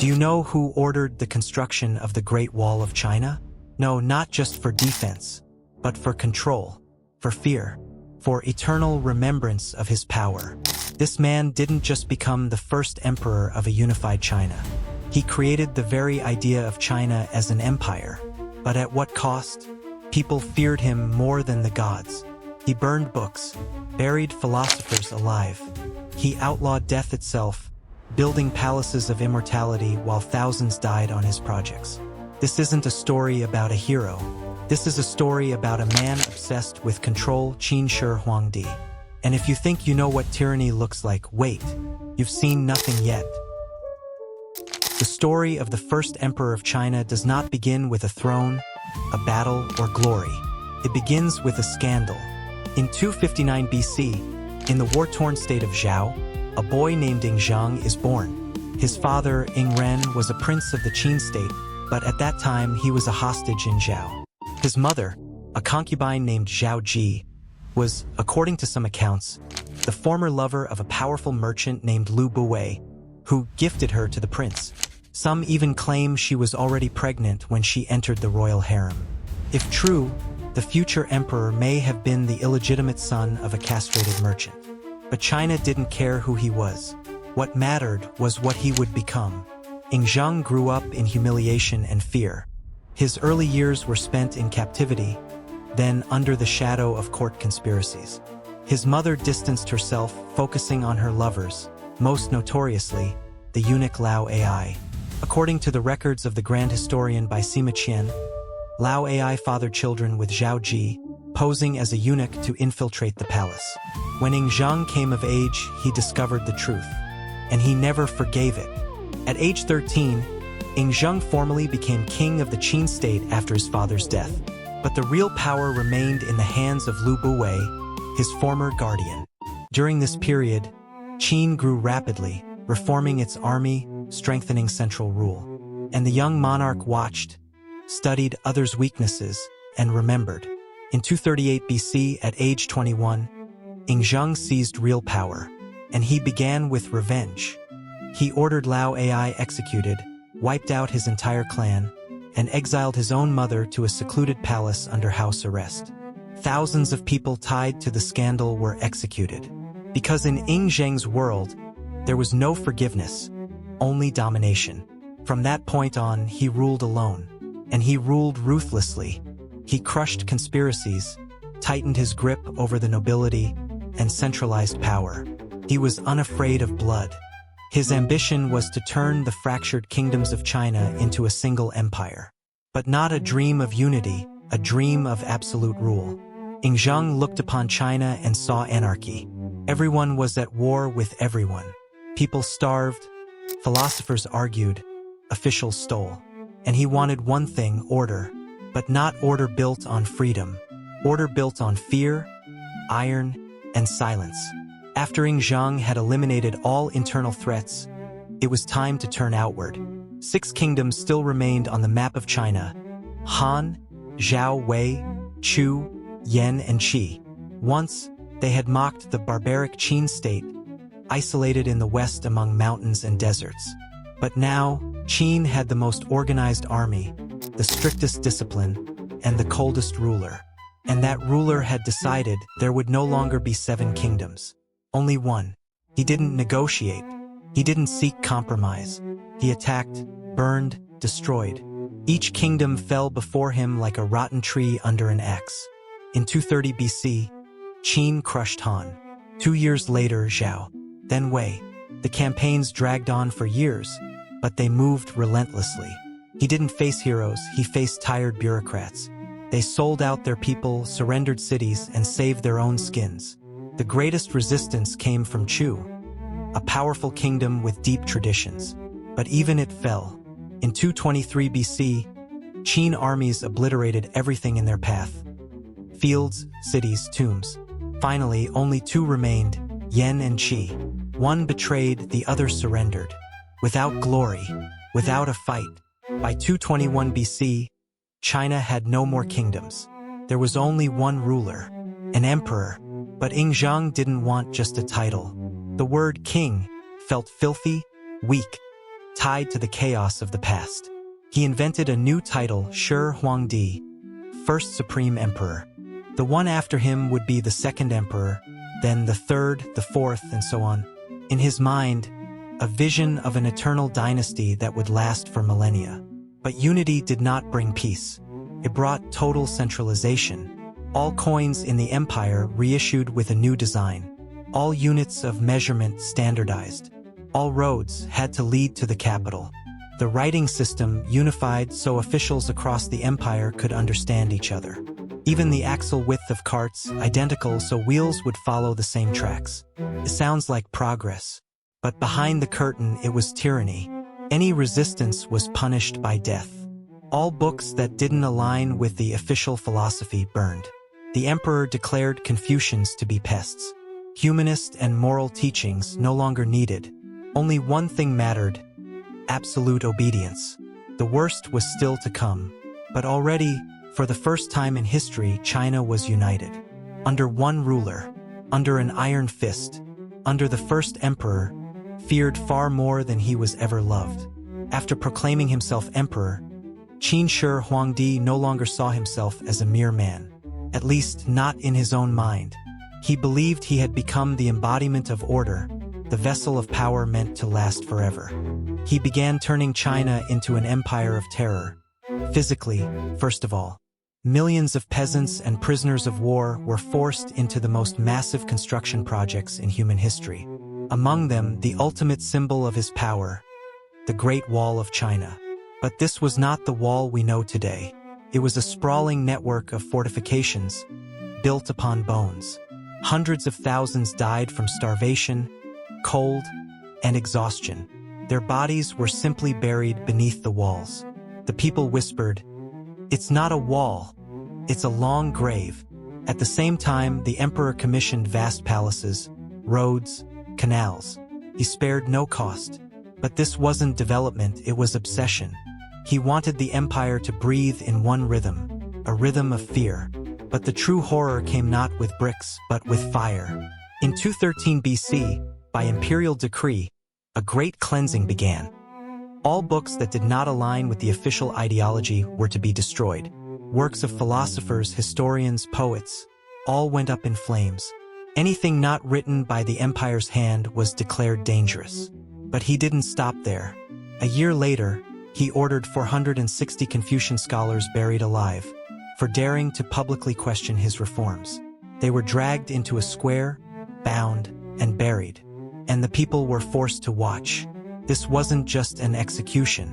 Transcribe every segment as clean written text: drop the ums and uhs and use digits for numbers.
Do you know who ordered the construction of the Great Wall of China? No, not just for defense, but for control, for fear, for eternal remembrance of his power. This man didn't just become the first emperor of a unified China. He created the very idea of China as an empire. But at what cost? People feared him more than the gods. He burned books, buried philosophers alive. He outlawed death itself, building palaces of immortality while thousands died on his projects. This isn't a story about a hero. This is a story about a man obsessed with control, Qin Shi Huangdi. And if you think you know what tyranny looks like, wait, you've seen nothing yet. The story of the first emperor of China does not begin with a throne, a battle, or glory. It begins with a scandal. In 259 BC, in the war-torn state of Zhao, a boy named Zhang is born. His father, Ren, was a prince of the Qin state, but at that time he was a hostage in Zhao. His mother, a concubine named Zhao Ji, was, according to some accounts, the former lover of a powerful merchant named Lu Buwei, who gifted her to the prince. Some even claim she was already pregnant when she entered the royal harem. If true, the future emperor may have been the illegitimate son of a castrated merchant. But China didn't care who he was. What mattered was what he would become. Zhang grew up in humiliation and fear. His early years were spent in captivity, then under the shadow of court conspiracies. His mother distanced herself, focusing on her lovers, most notoriously, the eunuch Lao Ai. According to the records of the grand historian by Sima Qian, Lao Ai fathered children with Zhao Ji, posing as a eunuch to infiltrate the palace. When Zhang came of age, he discovered the truth, and he never forgave it. At age 13, Zhang formally became king of the Qin state after his father's death. But the real power remained in the hands of Lu Buwei, his former guardian. During this period, Qin grew rapidly, reforming its army, strengthening central rule. And the young monarch watched, studied others' weaknesses, and remembered. In 238 BC, at age 21, Zhang seized real power, and he began with revenge. He ordered Lao Ai executed, wiped out his entire clan, and exiled his own mother to a secluded palace under house arrest. Thousands of people tied to the scandal were executed. Because in Zhang's world, there was no forgiveness, only domination. From that point on, he ruled alone, and he ruled ruthlessly. He crushed conspiracies, tightened his grip over the nobility, and centralized power. He was unafraid of blood. His ambition was to turn the fractured kingdoms of China into a single empire. But not a dream of unity, a dream of absolute rule. Zhang looked upon China and saw anarchy. Everyone was at war with everyone. People starved, philosophers argued, officials stole. And he wanted one thing, order. But not order built on freedom. Order built on fear, iron, and silence. After Zhang had eliminated all internal threats, it was time to turn outward. 6 kingdoms still remained on the map of China: Han, Zhao, Wei, Chu, Yan, and Qi. Once, they had mocked the barbaric Qin state, isolated in the west among mountains and deserts. But now, Qin had the most organized army, the strictest discipline, and the coldest ruler. And that ruler had decided there would no longer be 7 kingdoms. Only one. He didn't negotiate. He didn't seek compromise. He attacked, burned, destroyed. Each kingdom fell before him like a rotten tree under an axe. In 230 BC, Qin crushed Han. 2 years later, Zhao. Then Wei. The campaigns dragged on for years, but they moved relentlessly. He didn't face heroes, he faced tired bureaucrats. They sold out their people, surrendered cities, and saved their own skins. The greatest resistance came from Chu, a powerful kingdom with deep traditions. But even it fell. In 223 BC, Qin armies obliterated everything in their path. Fields, cities, tombs. Finally, only 2 remained, Yan and Qi. One betrayed, the other surrendered. Without glory, without a fight. By 221 BC, China had no more kingdoms. There was only one ruler, an emperor. But Zhang didn't want just a title. The word king felt filthy, weak. tied to the chaos of the past. He invented a new title, Shi Huangdi, first supreme emperor. The one after him would be the second emperor, then the third, the fourth, and so on. In his mind, a vision of an eternal dynasty that would last for millennia. But unity did not bring peace. It brought total centralization. All coins in the empire reissued with a new design. All units of measurement standardized. All roads had to lead to the capital. The writing system unified so officials across the empire could understand each other. Even the axle width of carts identical so wheels would follow the same tracks. It sounds like progress. But behind the curtain it was tyranny. Any resistance was punished by death. All books that didn't align with the official philosophy burned. The emperor declared Confucians to be pests. Humanist and moral teachings no longer needed. Only one thing mattered: absolute obedience. The worst was still to come. But already, for the first time in history, China was united. Under one ruler, under an iron fist, under the first emperor, feared far more than he was ever loved. After proclaiming himself emperor, Qin Shi Huangdi no longer saw himself as a mere man, at least not in his own mind. He believed he had become the embodiment of order, the vessel of power meant to last forever. He began turning China into an empire of terror. Physically, first of all. Millions of peasants and prisoners of war were forced into the most massive construction projects in human history. Among them, the ultimate symbol of his power, the Great Wall of China. But this was not the wall we know today. It was a sprawling network of fortifications, built upon bones. Hundreds of thousands died from starvation, cold, and exhaustion. Their bodies were simply buried beneath the walls. The people whispered, "It's not a wall, it's a long grave." At the same time, the emperor commissioned vast palaces, roads, canals. He spared no cost. But this wasn't development, it was obsession. He wanted the empire to breathe in one rhythm, a rhythm of fear. But the true horror came not with bricks, but with fire. In 213 BC, by imperial decree, a great cleansing began. All books that did not align with the official ideology were to be destroyed. Works of philosophers, historians, poets, all went up in flames. Anything not written by the empire's hand was declared dangerous. But he didn't stop there. A year later, he ordered 460 Confucian scholars buried alive for daring to publicly question his reforms. They were dragged into a square, bound, and buried. And the people were forced to watch. This wasn't just an execution.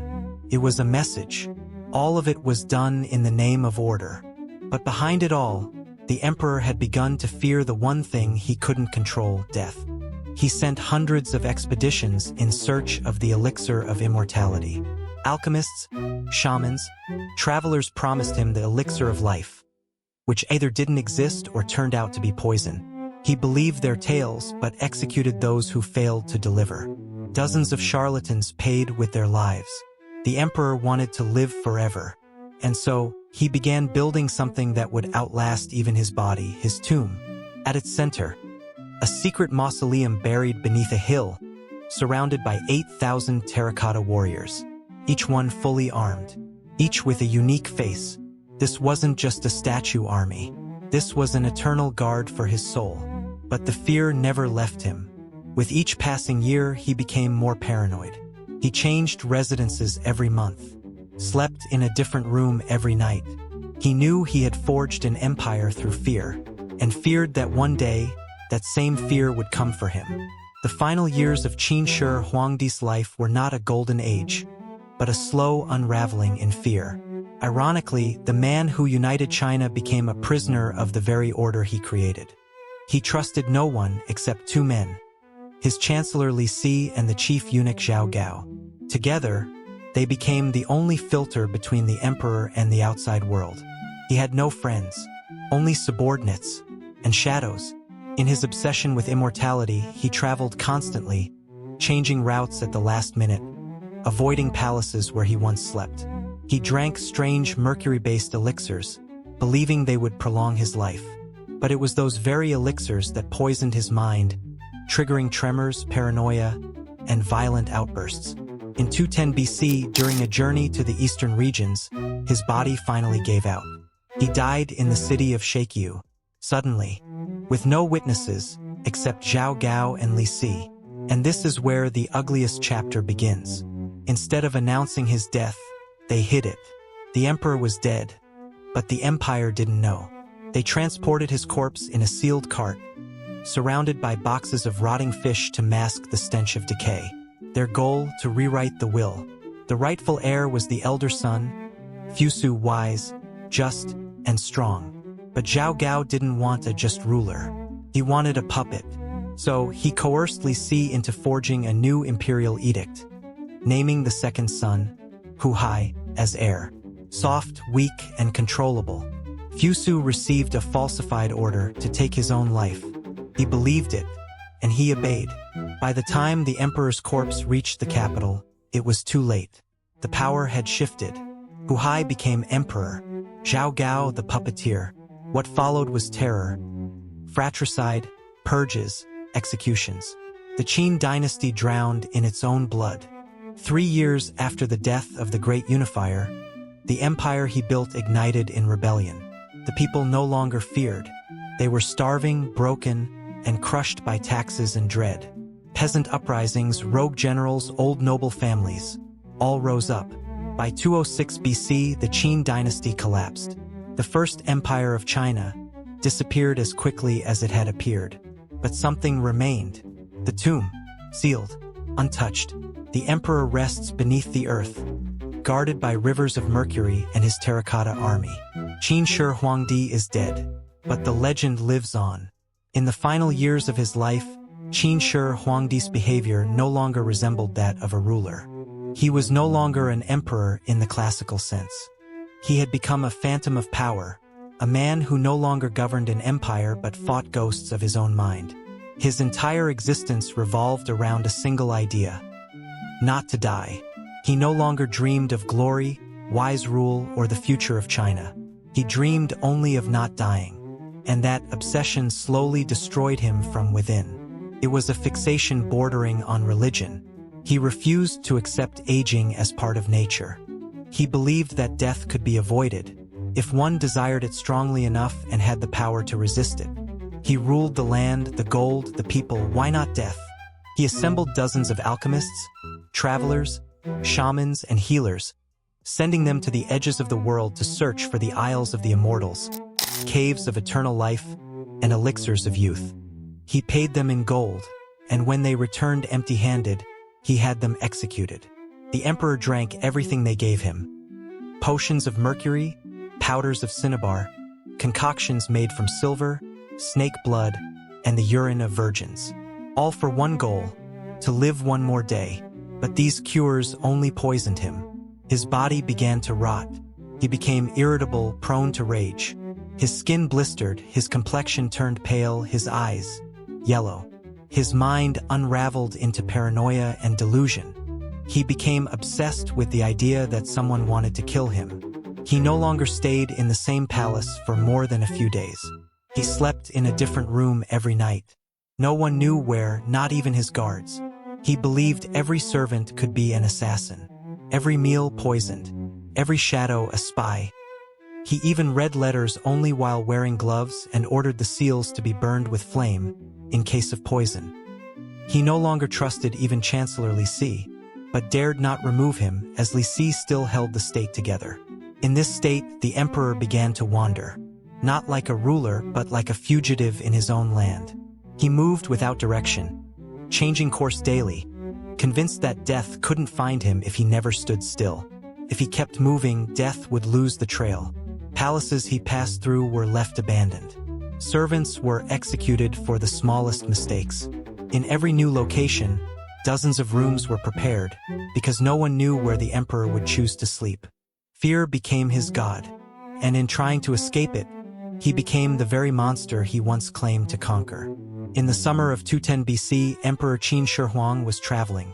It was a message. All of it was done in the name of order. But behind it all, the emperor had begun to fear the one thing he couldn't control: death. He sent hundreds of expeditions in search of the elixir of immortality. Alchemists, shamans, travelers promised him the elixir of life, which either didn't exist or turned out to be poison. He believed their tales but executed those who failed to deliver. Dozens of charlatans paid with their lives. The emperor wanted to live forever, and so he began building something that would outlast even his body, his tomb. At its center, a secret mausoleum buried beneath a hill, surrounded by 8,000 terracotta warriors, each one fully armed, each with a unique face. This wasn't just a statue army. This was an eternal guard for his soul. But the fear never left him. With each passing year, he became more paranoid. He changed residences every month, slept in a different room every night. He knew he had forged an empire through fear, and feared that one day, that same fear would come for him. The final years of Qin Shi Huangdi's life were not a golden age, but a slow unraveling in fear. Ironically, the man who united China became a prisoner of the very order he created. He trusted no one except two men, his Chancellor Li Si and the chief eunuch Zhao Gao. Together, they became the only filter between the emperor and the outside world. He had no friends, only subordinates and shadows. In his obsession with immortality, he traveled constantly, changing routes at the last minute, avoiding palaces where he once slept. He drank strange mercury-based elixirs, believing they would prolong his life. But it was those very elixirs that poisoned his mind, triggering tremors, paranoia, and violent outbursts. In 210 BC, during a journey to the eastern regions, his body finally gave out. He died in the city of Shakyu, suddenly, with no witnesses except Zhao Gao and Li Si. And this is where the ugliest chapter begins. Instead of announcing his death, they hid it. The emperor was dead, but the empire didn't know. They transported his corpse in a sealed cart, surrounded by boxes of rotting fish to mask the stench of decay. Their goal, to rewrite the will. The rightful heir was the elder son, Fusu, wise, just, and strong. But Zhao Gao didn't want a just ruler. He wanted a puppet. So he coerced Li Si into forging a new imperial edict, naming the second son, Hu Hai, as heir. Soft, weak, and controllable, Fusu received a falsified order to take his own life. He believed it, and he obeyed. By the time the emperor's corpse reached the capital, it was too late. The power had shifted. Hu Hai became emperor, Zhao Gao the puppeteer. What followed was terror, fratricide, purges, executions. The Qin dynasty drowned in its own blood. 3 years after the death of the great unifier, the empire he built ignited in rebellion. The people no longer feared. They were starving, broken, and crushed by taxes and dread. Peasant uprisings, rogue generals, old noble families, all rose up. By 206 BC, the Qin dynasty collapsed. The first empire of China disappeared as quickly as it had appeared. But something remained. The tomb, sealed, untouched. The emperor rests beneath the earth, guarded by rivers of mercury and his terracotta army. Qin Shi Huangdi is dead, but the legend lives on. In the final years of his life, Qin Shi Huangdi's behavior no longer resembled that of a ruler. He was no longer an emperor in the classical sense. He had become a phantom of power, a man who no longer governed an empire but fought ghosts of his own mind. His entire existence revolved around a single idea: not to die. He no longer dreamed of glory, wise rule, or the future of China. He dreamed only of not dying. And that obsession slowly destroyed him from within. It was a fixation bordering on religion. He refused to accept aging as part of nature. He believed that death could be avoided, if one desired it strongly enough and had the power to resist it. He ruled the land, the gold, the people. Why not death? He assembled dozens of alchemists, travelers, shamans, and healers, sending them to the edges of the world to search for the isles of the immortals, caves of eternal life, and elixirs of youth. He paid them in gold, and when they returned empty-handed, he had them executed. The emperor drank everything they gave him: potions of mercury, powders of cinnabar, concoctions made from silver, snake blood, and the urine of virgins. All for one goal: to live one more day. But these cures only poisoned him. His body began to rot. He became irritable, prone to rage. His skin blistered, his complexion turned pale, his eyes yellow. His mind unraveled into paranoia and delusion. He became obsessed with the idea that someone wanted to kill him. He no longer stayed in the same palace for more than a few days. He slept in a different room every night. No one knew where, not even his guards. He believed every servant could be an assassin, every meal poisoned, every shadow a spy. He even read letters only while wearing gloves and ordered the seals to be burned with flame in case of poison. He no longer trusted even Chancellor Li Si, but dared not remove him as Li Si still held the state together. In this state, the emperor began to wander, not like a ruler but like a fugitive in his own land. He moved without direction, changing course daily, convinced that death couldn't find him if he never stood still. If he kept moving, death would lose the trail. Palaces he passed through were left abandoned. Servants were executed for the smallest mistakes. In every new location, dozens of rooms were prepared, because no one knew where the emperor would choose to sleep. Fear became his god, and in trying to escape it, he became the very monster he once claimed to conquer. In the summer of 210 BC, Emperor Qin Shi Huang was traveling,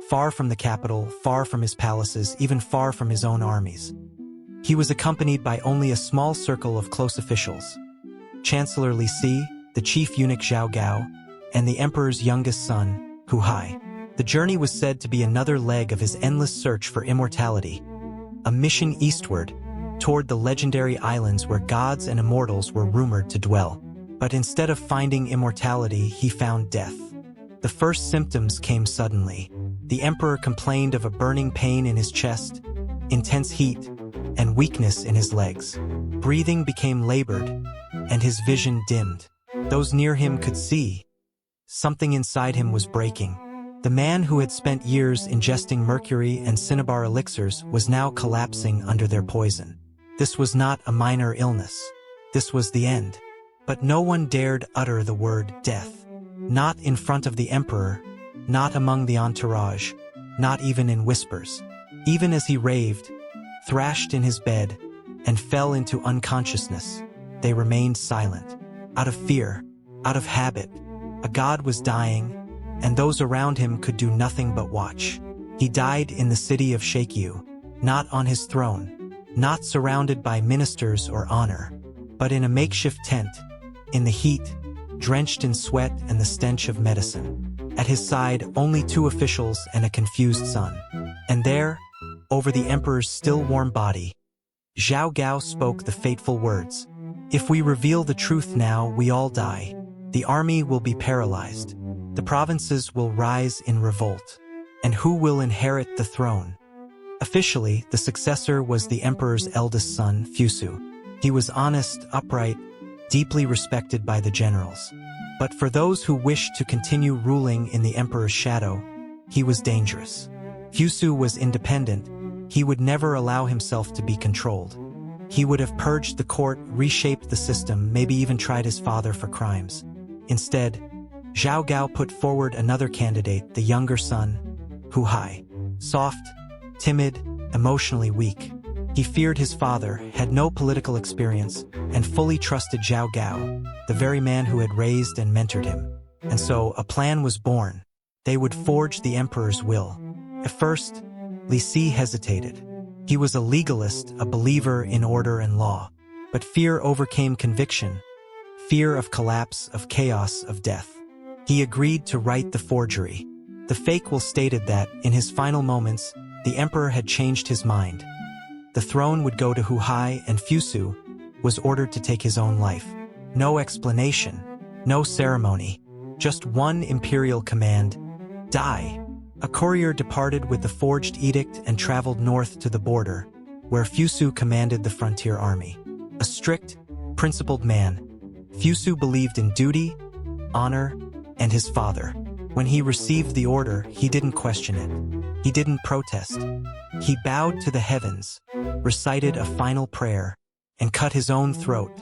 far from the capital, far from his palaces, even far from his own armies. He was accompanied by only a small circle of close officials: Chancellor Li Si, the chief eunuch Zhao Gao, and the emperor's youngest son, Hu Hai. The journey was said to be another leg of his endless search for immortality, a mission eastward, toward the legendary islands where gods and immortals were rumored to dwell. But instead of finding immortality, he found death. The first symptoms came suddenly. The emperor complained of a burning pain in his chest, intense heat, and weakness in his legs. Breathing became labored, and his vision dimmed. Those near him could see. Something inside him was breaking. The man who had spent years ingesting mercury and cinnabar elixirs was now collapsing under their poison. This was not a minor illness. This was the end. But no one dared utter the word death. Not in front of the emperor, not among the entourage, not even in whispers. Even as he raved, thrashed in his bed, and fell into unconsciousness, they remained silent. Out of fear, out of habit, a god was dying, and those around him could do nothing but watch. He died in the city of Shakyu, not on his throne, not surrounded by ministers or honor, but in a makeshift tent, in the heat, drenched in sweat and the stench of medicine. At his side, only 2 officials and a confused son. And there, over the emperor's still warm body, Zhao Gao spoke the fateful words. If we reveal the truth now, we all die. The army will be paralyzed. The provinces will rise in revolt. And who will inherit the throne? Officially, the successor was the emperor's eldest son, Fusu. He was honest, upright, deeply respected by the generals. But for those who wished to continue ruling in the emperor's shadow, he was dangerous. Fusu was independent. He would never allow himself to be controlled. He would have purged the court, reshaped the system, maybe even tried his father for crimes. Instead, Zhao Gao put forward another candidate, the younger son, Hu Hai. Soft, timid, emotionally weak. He feared his father, had no political experience, and fully trusted Zhao Gao, the very man who had raised and mentored him. And so a plan was born. They would forge the emperor's will. At first, Li Si hesitated. He was a legalist, a believer in order and law. But fear overcame conviction. Fear of collapse, of chaos, of death. He agreed to write the forgery. The fake will stated that, in his final moments, the emperor had changed his mind. The throne would go to Hu Hai, and Fusu was ordered to take his own life. No explanation, no ceremony, just one imperial command: die. A courier departed with the forged edict and traveled north to the border, where Fusu commanded the frontier army. A strict, principled man, Fusu believed in duty, honor, and his father. When he received the order, he didn't question it. He didn't protest. He bowed to the heavens, recited a final prayer, and cut his own throat.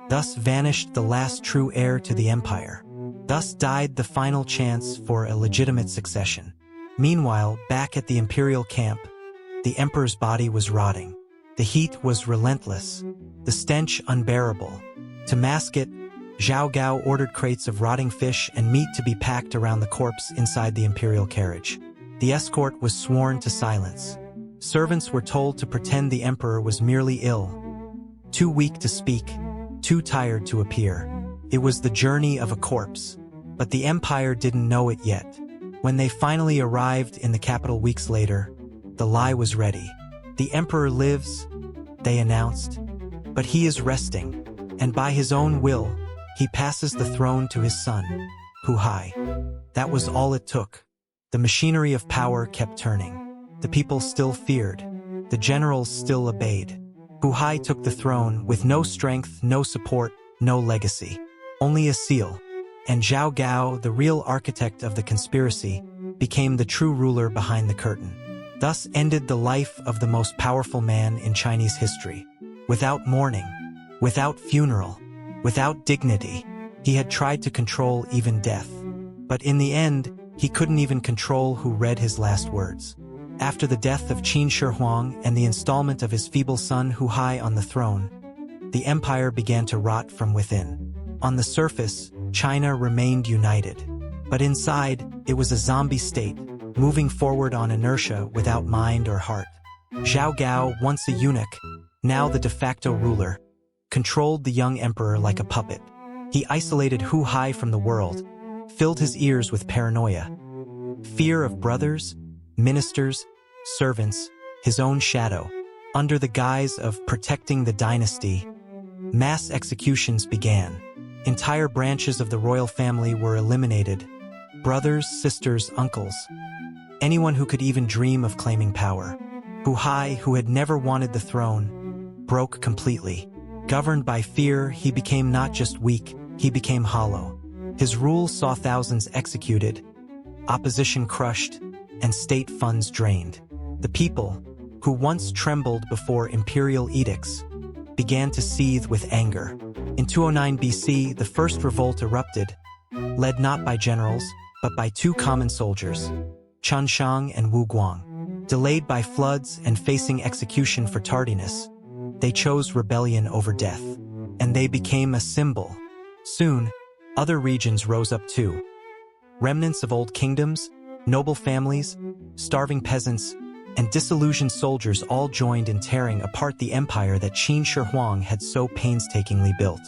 Thus vanished the last true heir to the empire. Thus died the final chance for a legitimate succession. Meanwhile, back at the imperial camp, the emperor's body was rotting. The heat was relentless, the stench unbearable. To mask it, Zhao Gao ordered crates of rotting fish and meat to be packed around the corpse inside the imperial carriage. The escort was sworn to silence. Servants were told to pretend the emperor was merely ill, too weak to speak, too tired to appear. It was the journey of a corpse. But the empire didn't know it yet. When they finally arrived in the capital weeks later, the lie was ready. The emperor lives, they announced, but he is resting, and by his own will, he passes the throne to his son, Hu Hai. That was all it took. The machinery of power kept turning. The people still feared. The generals still obeyed. Hu Hai took the throne with no strength, no support, no legacy. Only a seal. And Zhao Gao, the real architect of the conspiracy, became the true ruler behind the curtain. Thus ended the life of the most powerful man in Chinese history. Without mourning, without funeral, without dignity, he had tried to control even death. But in the end, he couldn't even control who read his last words. After the death of Qin Shi Huang and the installment of his feeble son Hu Hai on the throne, the empire began to rot from within. On the surface, China remained united. But inside, it was a zombie state, moving forward on inertia without mind or heart. Zhao Gao, once a eunuch, now the de facto ruler, controlled the young emperor like a puppet. He isolated Hu Hai from the world, filled his ears with paranoia, Fear of brothers, ministers, servants, his own shadow. Under the guise of protecting the dynasty, mass executions began. Entire branches of the royal family were eliminated. Brothers, sisters, uncles. Anyone who could even dream of claiming power. Huai, who had never wanted the throne, broke completely. Governed by fear, he became not just weak, he became hollow. His rule saw thousands executed, opposition crushed, and state funds drained. The people, who once trembled before imperial edicts, began to seethe with anger. In 209 BC, the first revolt erupted, led not by generals, but by two common soldiers, Chen Shang and Wu Guang. Delayed by floods and facing execution for tardiness, they chose rebellion over death, and they became a symbol. Soon, other regions rose up too. Remnants of old kingdoms, noble families, starving peasants, and disillusioned soldiers all joined in tearing apart the empire that Qin Shi Huang had so painstakingly built.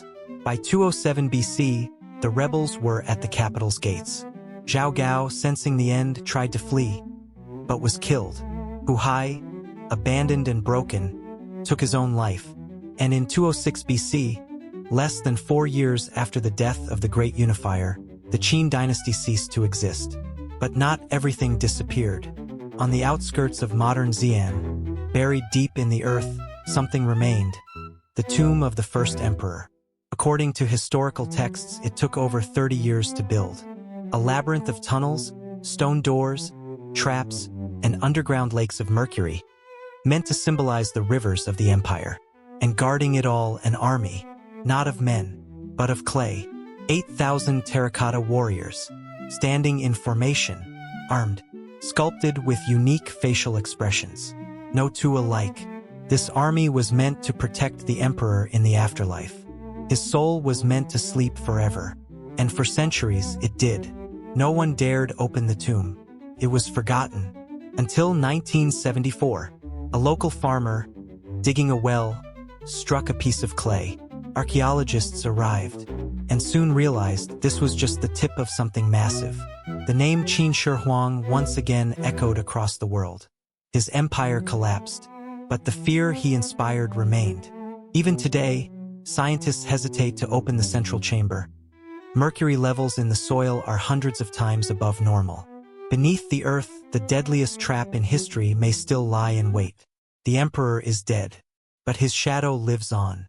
By 207 BC, the rebels were at the capital's gates. Zhao Gao, sensing the end, tried to flee, but was killed. Huai, abandoned and broken, took his own life. And in 206 BC, less than 4 years after the death of the great unifier, the Qin dynasty ceased to exist. But not everything disappeared. On the outskirts of modern Xi'an, buried deep in the earth, something remained: the tomb of the first emperor. According to historical texts, it took over 30 years to build. A labyrinth of tunnels, stone doors, traps, and underground lakes of mercury, meant to symbolize the rivers of the empire. And guarding it all, an army, not of men, but of clay. 8,000 terracotta warriors, standing in formation, armed, sculpted with unique facial expressions. No two alike. This army was meant to protect the emperor in the afterlife. His soul was meant to sleep forever. And for centuries, it did. No one dared open the tomb. It was forgotten. Until 1974, a local farmer, digging a well, struck a piece of clay. Archaeologists arrived, and soon realized this was just the tip of something massive. The name Qin Shi Huang once again echoed across the world. His empire collapsed, but the fear he inspired remained. Even today, scientists hesitate to open the central chamber. Mercury levels in the soil are hundreds of times above normal. Beneath the earth, the deadliest trap in history may still lie in wait. The emperor is dead, but his shadow lives on.